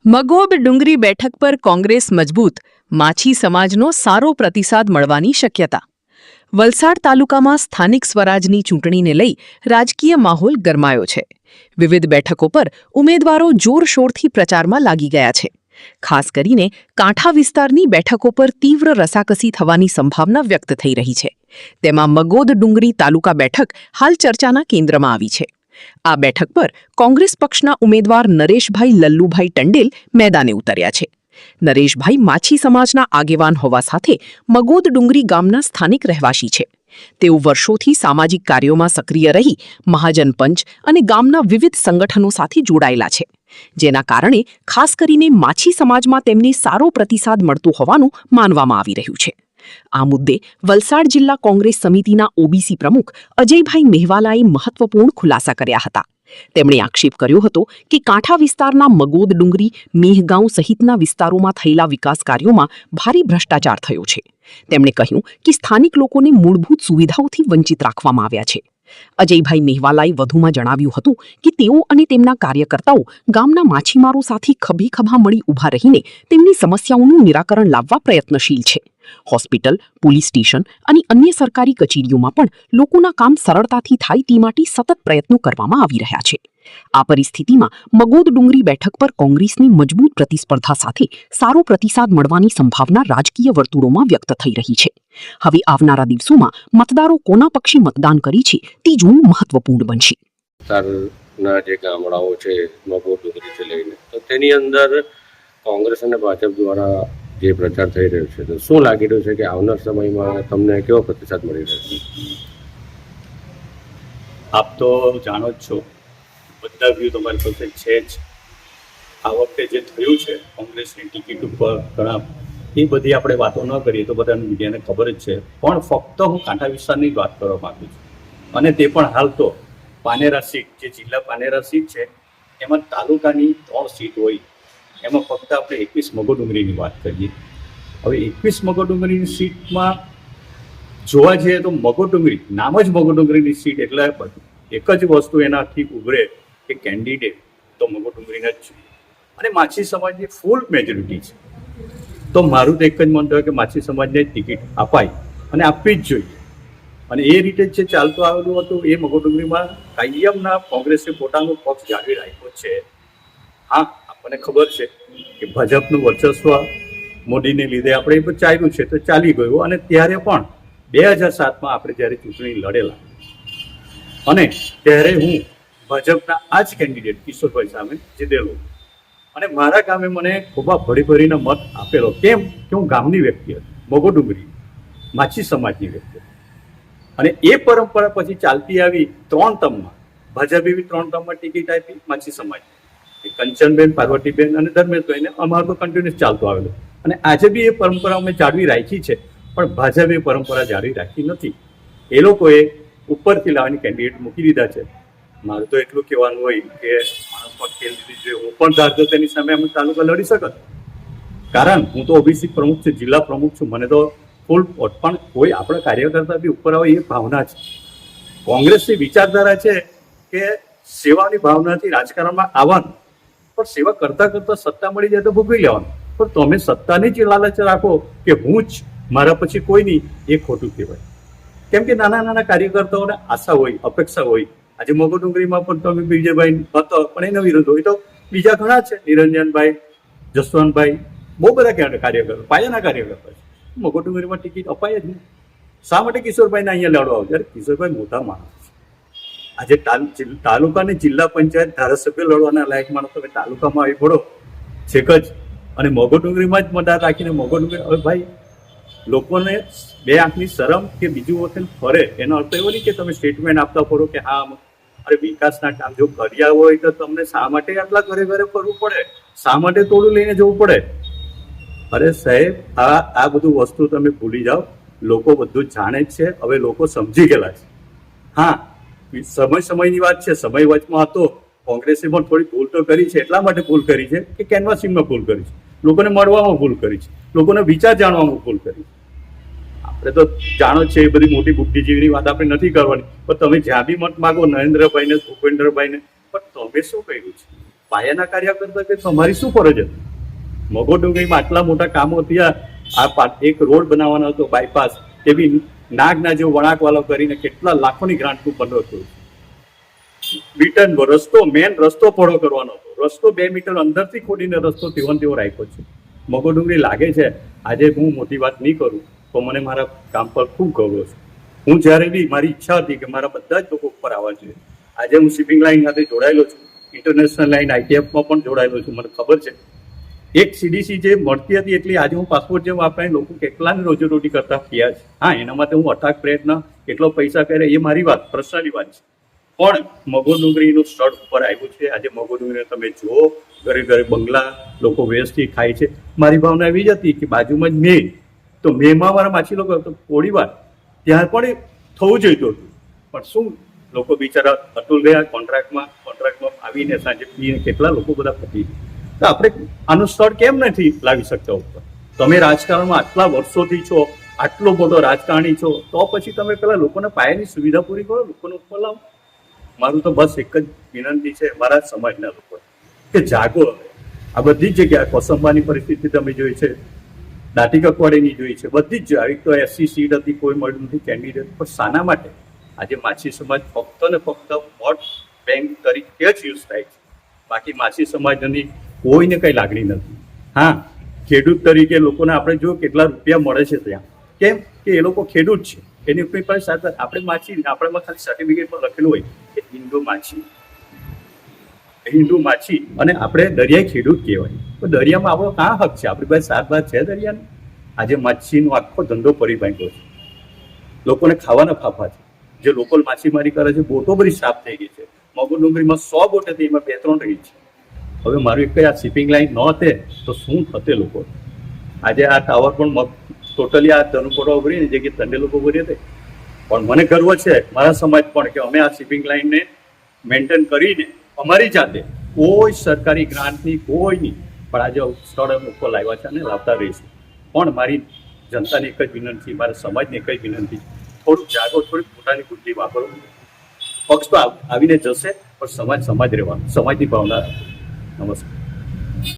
મગોબ ડુંગરી બેઠક પર કોંગ્રેસ મજબૂત, માછી સમાજનો સારો પ્રતિસાદ મળવાની શક્યતા. વલસાડ તાલુકામાં સ્થાનિક સ્વરાજની ચૂંટણીને લઈ રાજકીય માહોલ ગરમાયો છે. વિવિધ બેઠકો પર ઉમેદવારો જોરશોરથી પ્રચારમાં લાગી ગયા છે. ખાસ કરીને કાંઠા વિસ્તારની બેઠકો પર તીવ્ર રસાકસી થવાની સંભાવના વ્યક્ત થઈ રહી છે. તેમાં મગોદ ડુંગરી તાલુકા બેઠક હાલ ચર્ચાના કેન્દ્રમાં આવી છે. આ બેઠક પર કોંગ્રેસ પક્ષના ઉમેદવાર નરેશભાઈ લલ્લુભાઈ ટંડેલ મેદાને ઉતર્યા છે. નરેશભાઈ માછી સમાજના આગેવાન હોવા સાથે મગોદ ડુંગરી ગામના સ્થાનિક રહેવાસી છે. તેઓ વર્ષોથી સામાજિક કાર્યોમાં સક્રિય રહી મહાજન પંચ અને ગામના વિવિધ સંગઠનો સાથે જોડાયેલા છે, જેના કારણે ખાસ કરીને માછી સમાજમાં તેમને સારો પ્રતિસાદ મળતો હોવાનું માનવામાં આવી રહ્યું છે. આ મુદ્દે વલસાડ જિલ્લા કોંગ્રેસ સમિતિના ઓબીસી પ્રમુખ અજયભાઈ મેહવાલાએ મહત્વપૂર્ણ ખુલાસા કર્યા હતા. તેમણે આક્ષેપ કર્યો હતો કે કાંઠા વિસ્તારના મગોદ ડુંગરી, મેહગાંવ સહિતના વિસ્તારોમાં થયેલા વિકાસ કાર્યોમાં ભારે ભ્રષ્ટાચાર થયો છે. તેમણે કહ્યું કે સ્થાનિક લોકોને મૂળભૂત સુવિધાઓથી વંચિત રાખવામાં આવ્યા છે. અજયભાઈ મેહવાલાએ વધુમાં જણાવ્યું હતું કે તેઓ અને તેમના કાર્યકર્તાઓ ગામના માછીમારો સાથે ખભે ખભા મળી ઊભા રહીને તેમની સમસ્યાઓનું નિરાકરણ લાવવા પ્રયત્નશીલ છે. હોસ્પિટલ, પોલીસ સ્ટેશન અને અન્ય સરકારી કચેરીઓમાં પણ લોકોના કામ સરળતાથી થાય તે માટે સતત પ્રયત્નો કરવામાં આવી રહ્યા છે. આ પરિસ્થિતિમાં મગોદ ડુંગરી બેઠક પર કોંગ્રેસની મજબૂત પ્રતિસ્પર્ધા સાથે સારો પ્રતિસાદ મળવાની સંભાવના રાજકીય વર્તુળોમાં વ્યક્ત થઈ રહી છે. હવે આવનારા દિવસોમાં મતદારો કોના પક્ષે મતદાન કરી છે તે જોવું મહત્વપૂર્ણ બનશે. વિસ્તારના જે ગામડાઓ છે મગોદ ડુંગરીથી લઈને, તો તેની અંદર કોંગ્રેસ અને ભાજપ દ્વારા જે પ્રચાર થઈ રહ્યો છે, તો શું લાગી રહ્યું છે કે આવનાર સમયમાં તમને કેવો પ્રતિસાદ મળી રહ્યો છે? આપ તો જાણો જ છો, બધા વ્યૂ તમારી પાસે છે જ. આ વખતે જે થયું છે કોંગ્રેસની ટિકિટ ઉપર ઘણા, એ બધી આપણે વાતો ન કરીએ તો બધાને મીડિયાને ખબર જ છે. પણ ફક્ત હું કાંઠા વિસ્તારની જ વાત કરવા માગું છું, અને તે પણ હાલ તો પાનેરા સીટ, જે જિલ્લા પાનેરા સીટ છે એમાં તાલુકાની 3 સીટ હોય, એમાં ફક્ત આપણે 21 મગોદ ડુંગરીની વાત કરીએ. હવે 21 મગોદ ડુંગરીની સીટમાં જોવા જઈએ તો મગોદ ડુંગરી, નામ જ મગોદ ડુંગરીની સીટ એટલે એક જ વસ્તુ એનાથી ઉભરે કે કેન્ડિડેટ તો મગોદ ડુંગરીના જ છે, અને માછી સમાજની ફૂલ મેજોરિટી છે. તો મારું તો એક જ મંતવ્ય કે માછી સમાજને ટિકિટ અપાય અને આપવી જ જોઈએ. અને એ રીતે જે ચાલતું આવેલું હતું એ મગોદ ડુંગરીમાં કાયમના કોંગ્રેસે પોતાનો પક્ષ જાળવી રાખ્યો છે. હા, મને ખબર છે કે ભાજપનું વર્ચસ્વ મોદીને લીધે આપણે એ ચાલ્યું છે તો ચાલી ગયું, અને ત્યારે પણ 2007માં આપણે જ્યારે ચૂંટણી લડેલા અને ત્યારે હું ભાજપના આ જ કેન્ડિડેટ કિશોરભાઈ સામે જીતેલો, અને મારા ગામે મને ખૂબ ભરીને મત આપેલો. કેમ કે હું ગામની વ્યક્તિ હતી, મગોદ ડુંગરી માછી સમાજની વ્યક્તિ હતી. અને એ પરંપરા પછી ચાલતી આવી 3 ટર્મમાં. ભાજપે બી 3 ટર્મમાં ટિકિટ આપી માછી સમાજ, કંચનબેન, પાર્વતીબેન અને ધર્મેશભાઈને. અમારું તો કન્ટિન્યુઅસ ચાલતું આવેલું, અને આજે બી એ પરંપરા અમે જાળવી રાખી છે. પણ ભાજપે એ પરંપરા જાળવી રાખી નથી. એ લોકોએ ઉપરથી લાવવાની કેન્ડિડેટ મૂકી દીધા છે. મારું તો એટલું કહેવાનું હોય કે માણસમાં ખેલ દીધી જોઈએ. હું પણ ધારતો તેની સામે અમે તાલુકા લડી શકત, કારણ હું તો ઓબીસી પ્રમુખ છું, જિલ્લા પ્રમુખ છું. મને તો ફૂલ વોટ, પણ કોઈ આપણા કાર્યકર્તા બી ઉપર આવે એ ભાવના છે. કોંગ્રેસની વિચારધારા છે કે સેવાની ભાવનાથી રાજકારણમાં આવવાનું, પણ સેવા કરતા કરતા સત્તા મળી જાય તો ભોગવી લેવાનું. પણ તમે સત્તાની જ લાલચ રાખો કે હું જ, મારા પછી કોઈ નહીં, એ ખોટું કહેવાય. કેમ કે નાના નાના કાર્યકર્તાઓને આશા હોય, અપેક્ષા હોય. આજે મગોદ ડુંગરીમાં પણ તમે વિજયભાઈ હતો, પણ એનો વિરોધ હોય તો બીજા ઘણા છે, નિરંજનભાઈ, જસવંતભાઈ, બહુ બધા કાર્યકર્તા, પાયાના કાર્યકર્તા છે. મગોદ ડુંગરીમાં ટિકિટ અપાય જ નહીં. શા માટે કિશોરભાઈને અહીંયા લડવા આવો? ત્યારે કિશોરભાઈ મોટા માણસ છે. આજે તાલુકાની જિલ્લા પંચાયત ધારાસભ્ય લડવાના લાયક માણસ તમે તાલુકામાં આવી પડો છેક જ, અને મગોદ ડુંગરીમાં જ મતદાર રાખીને મગોદ ડુંગરી. હવે ભાઈ, લોકોને 2 આંખની શરમ કે બીજું વખત ફરે, એનો અર્થ એવો નહીં કે તમે સ્ટેટમેન્ટ આપતા પડો કે હા અરે વિકાસના કામ જો કર્યા હોય તો તમને શા માટે આટલા ઘરે ઘરે ફરવું પડે? શા માટે તોડું લઈને જવું પડે? અરે સાહેબ, આ બધું વસ્તુ તમે ભૂલી જાઓ. લોકો બધું જાણે જ છે, હવે લોકો સમજી ગયેલા છે. હા, સમયની વાત છે. સમય વચમાં હતો, કોંગ્રેસે પણ થોડી ભૂલ તો કરી છે. એટલા માટે ભૂલ કરી છે કે કેનવાસિંગમાં ભૂલ કરી છે, લોકોને મળવામાં ભૂલ કરી છે, લોકોને વિચાર જાણવામાં ભૂલ કરી. આપણે તો જાણો છે એ બધી મોટી બુદ્ધિજીવીની વાત આપણે નથી કરવાની, પણ તમે જ્યાં બી મત માગો નરેન્દ્રભાઈને, ભૂપેન્દ્રભાઈને, પણ તમે શું કર્યું છે? પાયાના કાર્ય કરતા કે તમારી શું ફરજ હતી? મગો ડુંગરીમાં આટલા મોટા કામો થયા, એક રોડ બનાવવાનો હતો, બાયપાસ, એ બી નાગના જેવો વળાંકવાળો કરીને કેટલા લાખોની ગ્રાન્ટનું બંધ હતું. બીટન રસ્તો, મેન રસ્તો પહોળો કરવાનો હતો, રસ્તો 2 મીટર અંદરથી ખોડીને રસ્તો તેવો તેવો રાખ્યો છે. મગો ડુંગરી લાગે છે, આજે હું મોટી વાત નહીં કરું તો મને મારા કામ પર ખૂબ ગૌરવ છે. હું જ્યારે બી મારી ઈચ્છા હતી કે મારા બધા જ લોકો ઉપર આવવા જોઈએ. આજે હું શિપિંગ લાઇન સાથે જોડાયેલો છું, ઇન્ટરનેશનલ લાઇન ITF-માં પણ જોડાયેલો છું. મને ખબર છે એક CDC જે મળતી હતી એટલી આજે હું પાસપોર્ટ જેમ આપણે લોકો કેટલાની રોજીરોટી કરતા થયા છે. હા, એના માટે હું અથાક પ્રયત્ન, કેટલો પૈસા કરે એ મારી વાત, પર્સનલી વાત છે. પણ મગો ડુંગરીનું સ્થળ ઉપર આવ્યું છે. આજે મગો ડુંગરી તમે જુઓ, ઘરે ઘરે બંગલા, લોકો વ્યવસ્થિત ખાય છે. મારી ભાવના એવી જ હતી કે બાજુમાં જ તો મેમાં મારા માછી લોકો થોડી વાર ત્યાં પણ થવું જોઈતું હતું. પણ શું લોકો બિચારા અતુલ ગયા કોન્ટ્રાક્ટમાં આવીને સાંજે પીને કેટલા લોકો બધા પતી. તો આપણે આનું સ્થળ કેમ નથી લાવી શકતા ઉપર? તમે રાજકારણમાં આટલા વર્ષોથી છો, આટલો મોટો રાજકારણી છો, તો પછી તમે પેલા લોકોને પાયાની સુવિધા પૂરી કરો, લોકોને ઉપર લાવો. મારું તો બસ એક જ વિનંતી છે મારા સમાજના લોકો કે જાગો. આ બધી જ જગ્યાએ કોસંબાની પરિસ્થિતિ તમે જોઈ છે, દાંતી કકવાડીની જોઈ છે, બધી જ આવી તો SC સીટ હતી, કોઈ મળ્યું નથી કેન્ડિડેટ. પણ શાના માટે આજે માછી સમાજ ફક્ત ને ફક્ત વોટ બેંક તરીકે જ યુઝ થાય છે? બાકી માછી સમાજની કોઈને કઈ લાગણી નથી. હા, ખેડૂત તરીકે લોકોને આપણે જો કેટલા રૂપિયા મળે છે ત્યાં, કેમ કે એ લોકો ખેડૂત છે, એની કોઈ પણ સાથે આપણે માછી, આપણામાં ખાલી સર્ટિફિકેટ પર લખેલું હોય કે હિન્દુ માછી અને આપણે દરિયાઈ ખેડૂત કહેવાય. તો દરિયામાં આપણો કાં હક છે? આપણી પાસે 7 બાદ છે દરિયાનો? આજે માછીનો આખો ધંધો પડી ભાંગ્યો છે, લોકોને ખાવાના ફાફા છે. જે લોકલ માછીમારી કરે છે, બોટો બધી સાફ થઈ ગઈ છે. મગો ડુંગરીમાં 100 બોટ હતી, એમાં 2-3 રહી છે. હવે મારું એક આ શિપિંગ લાઇન ન હતે તો શું થતે લોકો? આજે આ ટાવર પણ ટોટલી આ ધનુકોડા ઉભરી ને જગ્યાએ તંડે લોકો ઉભરી હતી. પણ મને ગર્વ છે મારા સમાજ પણ કે અમે આ શિપિંગ લાઇનને મેન્ટેન કરીને અમારી જાતે કોઈ સરકારી ગ્રાન્ટની કોઈની પણ આજે સ્થળ ઉપર લાવ્યા છે અને લાવતા રહીશું. પણ મારી જનતાને એક જ વિનંતી, મારા સમાજને એક જ વિનંતી, થોડુંક જાગો, થોડીક પોતાની બુદ્ધિ વાપરો. પક્ષ તો આવીને જશે પણ સમાજ રહેવાનો, સમાજની ભાવના. નમસ્કાર.